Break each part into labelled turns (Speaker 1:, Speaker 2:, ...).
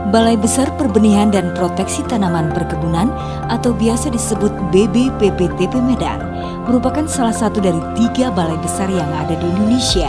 Speaker 1: Balai Besar Perbenihan dan Proteksi Tanaman Perkebunan atau biasa disebut BBPPTP Medan merupakan salah satu dari 3 balai besar yang ada di Indonesia.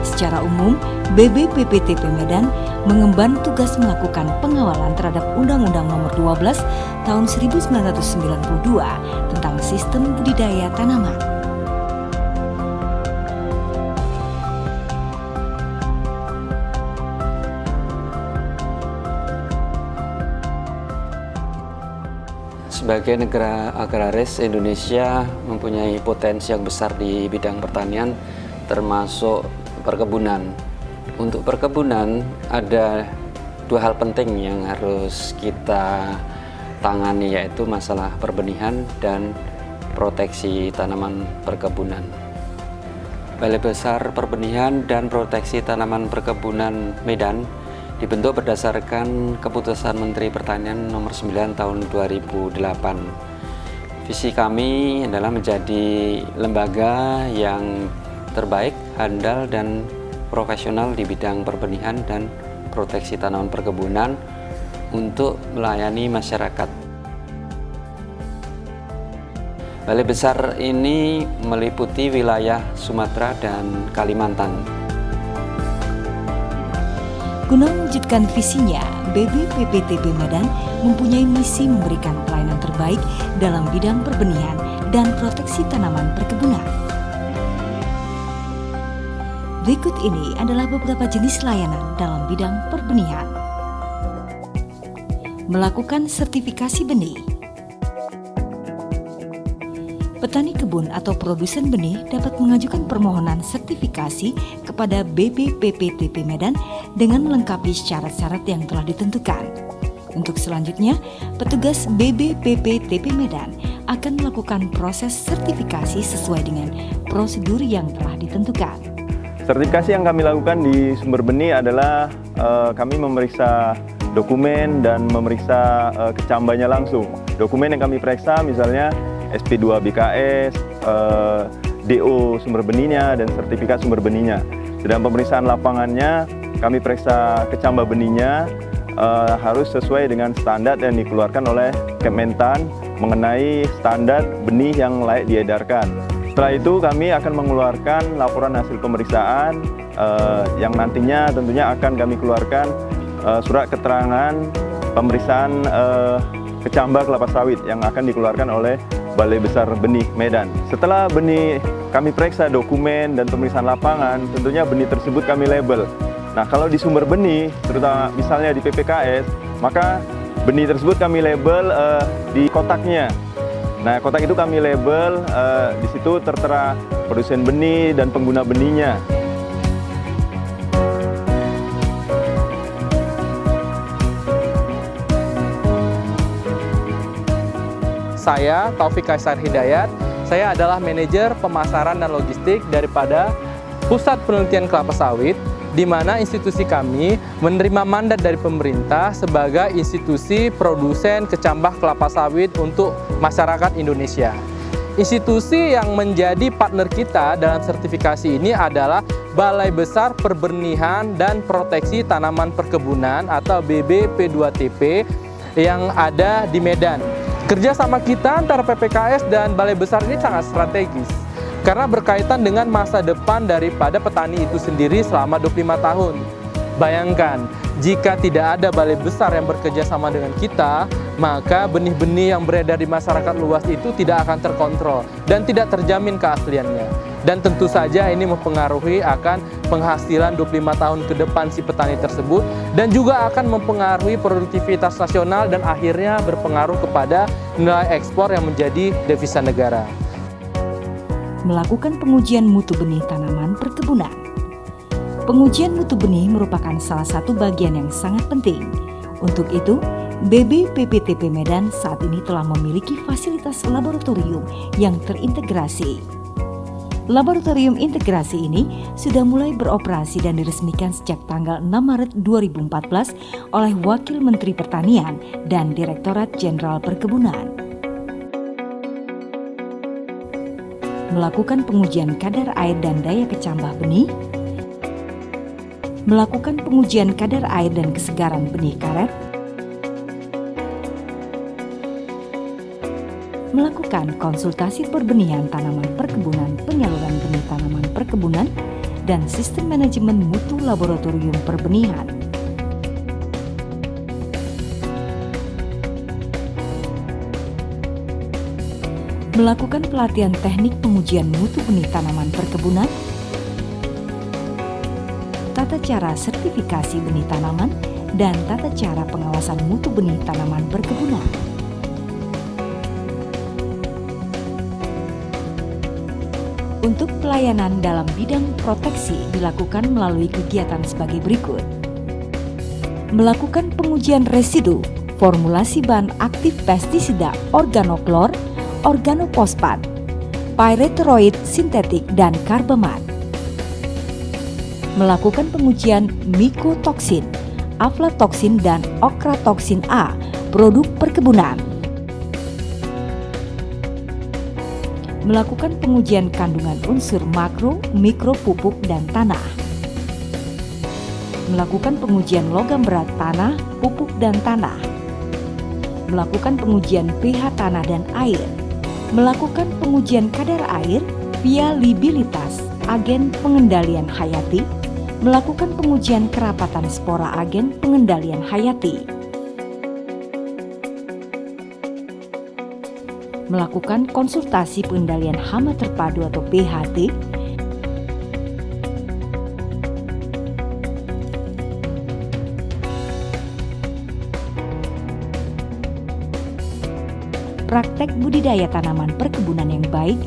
Speaker 1: Secara umum, BBPPTP Medan mengemban tugas melakukan pengawalan terhadap Undang-Undang Nomor 12 Tahun 1992 tentang Sistem Budidaya Tanaman.
Speaker 2: Sebagai negara agraris, Indonesia mempunyai potensi yang besar di bidang pertanian, termasuk perkebunan. Untuk perkebunan, ada 2 hal penting yang harus kita tangani, yaitu masalah perbenihan dan proteksi tanaman perkebunan. Balai Besar Perbenihan dan Proteksi Tanaman Perkebunan Medan dibentuk berdasarkan Keputusan Menteri Pertanian Nomor 9 Tahun 2008. Visi kami adalah menjadi lembaga yang terbaik, handal, dan profesional di bidang perbenihan dan proteksi tanaman perkebunan untuk melayani masyarakat. Balai besar ini meliputi wilayah Sumatera dan Kalimantan.
Speaker 1: Guna mewujudkan visinya, BBPPTP Medan mempunyai misi memberikan pelayanan terbaik dalam bidang perbenihan dan proteksi tanaman perkebunan. Berikut ini adalah beberapa jenis layanan dalam bidang perbenihan. Melakukan sertifikasi benih. Petani kebun atau produsen benih dapat mengajukan permohonan sertifikasi kepada BBPPTP Medan dengan melengkapi syarat-syarat yang telah ditentukan. Untuk selanjutnya, petugas BBPPTP Medan akan melakukan proses sertifikasi sesuai dengan prosedur yang telah ditentukan.
Speaker 3: Sertifikasi yang kami lakukan di sumber benih adalah kami memeriksa dokumen dan memeriksa kecambahnya langsung. Dokumen yang kami periksa misalnya SP2 BKS, DO sumber benihnya, dan sertifikat sumber benihnya. Sedang pemeriksaan lapangannya, kami periksa kecambah benihnya harus sesuai dengan standar yang dikeluarkan oleh Kementan mengenai standar benih yang layak diedarkan. Setelah itu kami akan mengeluarkan laporan hasil pemeriksaan yang nantinya tentunya akan kami keluarkan surat keterangan pemeriksaan kecambah kelapa sawit yang akan dikeluarkan oleh Balai Besar Benih Medan. Setelah benih kami periksa dokumen dan pemeriksaan lapangan, tentunya benih tersebut kami label. Nah, kalau di sumber benih, terutama misalnya di PPKS, maka benih tersebut kami label di kotaknya. Nah, kotak itu kami label, di situ tertera produsen benih dan pengguna benihnya.
Speaker 4: Saya Taufik Kaisar Hidayat, saya adalah manajer pemasaran dan logistik daripada Pusat Penelitian Kelapa Sawit, di mana institusi kami menerima mandat dari pemerintah sebagai institusi produsen kecambah kelapa sawit untuk masyarakat Indonesia. Institusi yang menjadi partner kita dalam sertifikasi ini adalah Balai Besar Perbenihan dan Proteksi Tanaman Perkebunan atau BBP2TP yang ada di Medan. Kerjasama kita antara PPKS dan Balai Besar ini sangat strategis karena berkaitan dengan masa depan daripada petani itu sendiri selama 25 tahun. Bayangkan, jika tidak ada Balai Besar yang bekerja sama dengan kita, maka benih-benih yang beredar di masyarakat luas itu tidak akan terkontrol dan tidak terjamin keasliannya. Dan tentu saja ini mempengaruhi akan penghasilan 25 tahun ke depan si petani tersebut dan juga akan mempengaruhi produktivitas nasional dan akhirnya berpengaruh kepada nilai ekspor yang menjadi devisa negara.
Speaker 1: Melakukan pengujian mutu benih tanaman perkebunan. Pengujian mutu benih merupakan salah satu bagian yang sangat penting. Untuk itu, BBPPTP Medan saat ini telah memiliki fasilitas laboratorium yang terintegrasi. Laboratorium integrasi ini sudah mulai beroperasi dan diresmikan sejak tanggal 6 Maret 2014 oleh Wakil Menteri Pertanian dan Direktorat Jenderal Perkebunan. Melakukan pengujian kadar air dan daya kecambah benih, melakukan pengujian kadar air dan kesegaran benih karet, melakukan konsultasi perbenihan tanaman perkebunan, penyaluran benih tanaman perkebunan, dan sistem manajemen mutu laboratorium perbenihan. Melakukan pelatihan teknik pengujian mutu benih tanaman perkebunan, tata cara sertifikasi benih tanaman, dan tata cara pengawasan mutu benih tanaman perkebunan. Untuk pelayanan dalam bidang proteksi dilakukan melalui kegiatan sebagai berikut. Melakukan pengujian residu, formulasi bahan aktif pestisida organoklor, organofosfat, pyrethroid sintetik, dan karbamat. Melakukan pengujian mikotoksin, aflatoksin, dan okratoksin A, produk perkebunan. Melakukan pengujian kandungan unsur makro, mikro pupuk, dan tanah. Melakukan pengujian logam berat tanah, pupuk, dan tanah. Melakukan pengujian pH tanah dan air. Melakukan pengujian kadar air, viabilitas, agen pengendalian hayati. Melakukan pengujian kerapatan spora agen pengendalian hayati. Melakukan konsultasi pengendalian hama terpadu atau PHT, praktek budidaya tanaman perkebunan yang baik,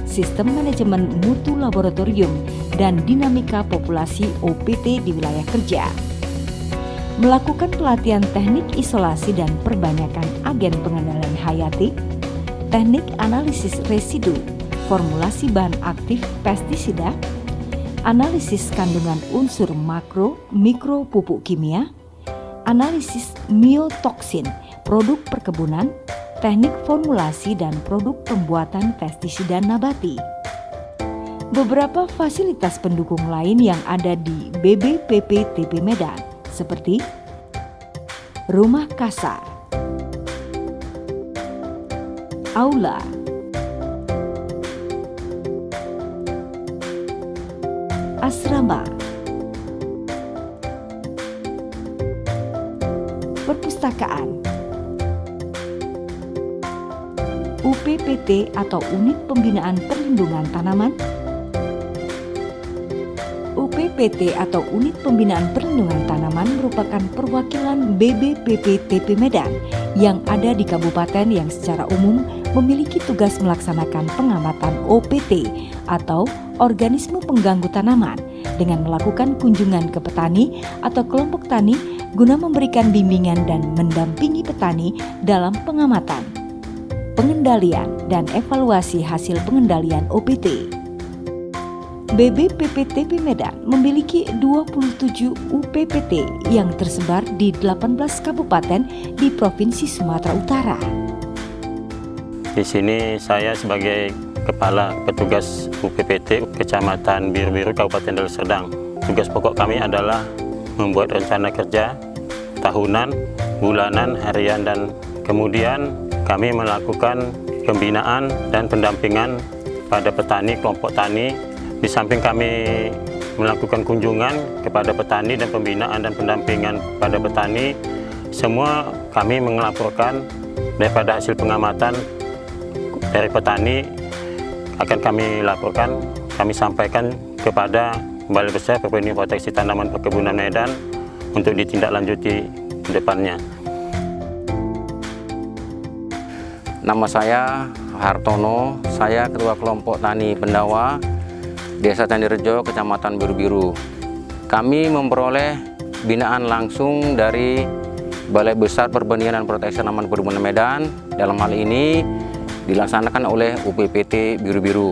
Speaker 1: sistem manajemen mutu laboratorium, dan dinamika populasi OPT di wilayah kerja. Melakukan pelatihan teknik isolasi dan perbanyakan agen pengendalian hayati, teknik analisis residu, formulasi bahan aktif pestisida, analisis kandungan unsur makro, mikro pupuk kimia, analisis miotoksin, produk perkebunan, teknik formulasi dan produk pembuatan pestisida nabati. Beberapa fasilitas pendukung lain yang ada di BBPP-TP Medan seperti rumah kasar, aula, asrama, perpustakaan, UPPT atau Unit Pembinaan Perlindungan Tanaman, UPPT atau Unit Pembinaan Perlindungan Tanaman merupakan perwakilan BBPP-TP Medan yang ada di kabupaten yang secara umum memiliki tugas melaksanakan pengamatan OPT atau organisme pengganggu tanaman dengan melakukan kunjungan ke petani atau kelompok tani guna memberikan bimbingan dan mendampingi petani dalam pengamatan, pengendalian, dan evaluasi hasil pengendalian OPT. BBPP-TP Medan memiliki 27 UPPT yang tersebar di 18 kabupaten di Provinsi Sumatera Utara.
Speaker 5: Di sini saya sebagai Kepala Petugas UPPT Kecamatan Biru-Biru Kabupaten Deli Serdang. Tugas pokok kami adalah membuat rencana kerja tahunan, bulanan, harian, dan kemudian kami melakukan pembinaan dan pendampingan pada petani, kelompok tani. Di samping kami melakukan kunjungan kepada petani dan pembinaan dan pendampingan pada petani, semua kami melaporkan daripada hasil pengamatan dari petani akan kami laporkan, kami sampaikan kepada Balai Besar Perbenihan Proteksi Tanaman Perkebunan Medan untuk ditindaklanjuti ke depannya.
Speaker 2: Nama saya Hartono, saya Ketua Kelompok Tani Pendawa, Desa Candirejo, Kecamatan Biru-Biru. Kami memperoleh binaan langsung dari Balai Besar Perbenihan dan Proteksi Tanaman Perkebunan Medan. Dalam hal ini dilaksanakan oleh UPPT Biru-Biru.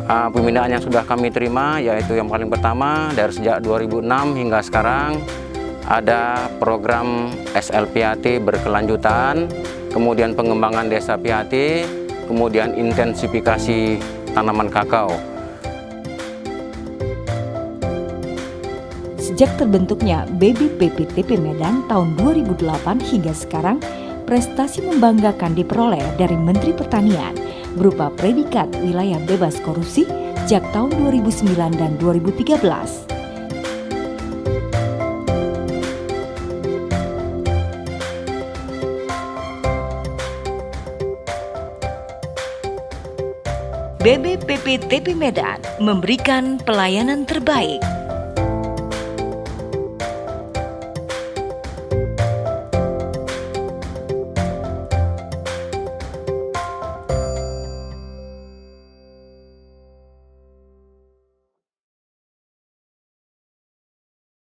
Speaker 2: Pembinaan yang sudah kami terima yaitu yang paling pertama dari sejak 2006 hingga sekarang ada program SLPAT berkelanjutan, kemudian pengembangan desa PAT, kemudian intensifikasi tanaman kakao.
Speaker 1: Sejak terbentuknya BBPPTP Medan tahun 2008 hingga sekarang, prestasi membanggakan diperoleh dari Menteri Pertanian berupa predikat wilayah bebas korupsi sejak tahun 2009 dan 2013. BBPPTP Medan memberikan pelayanan terbaik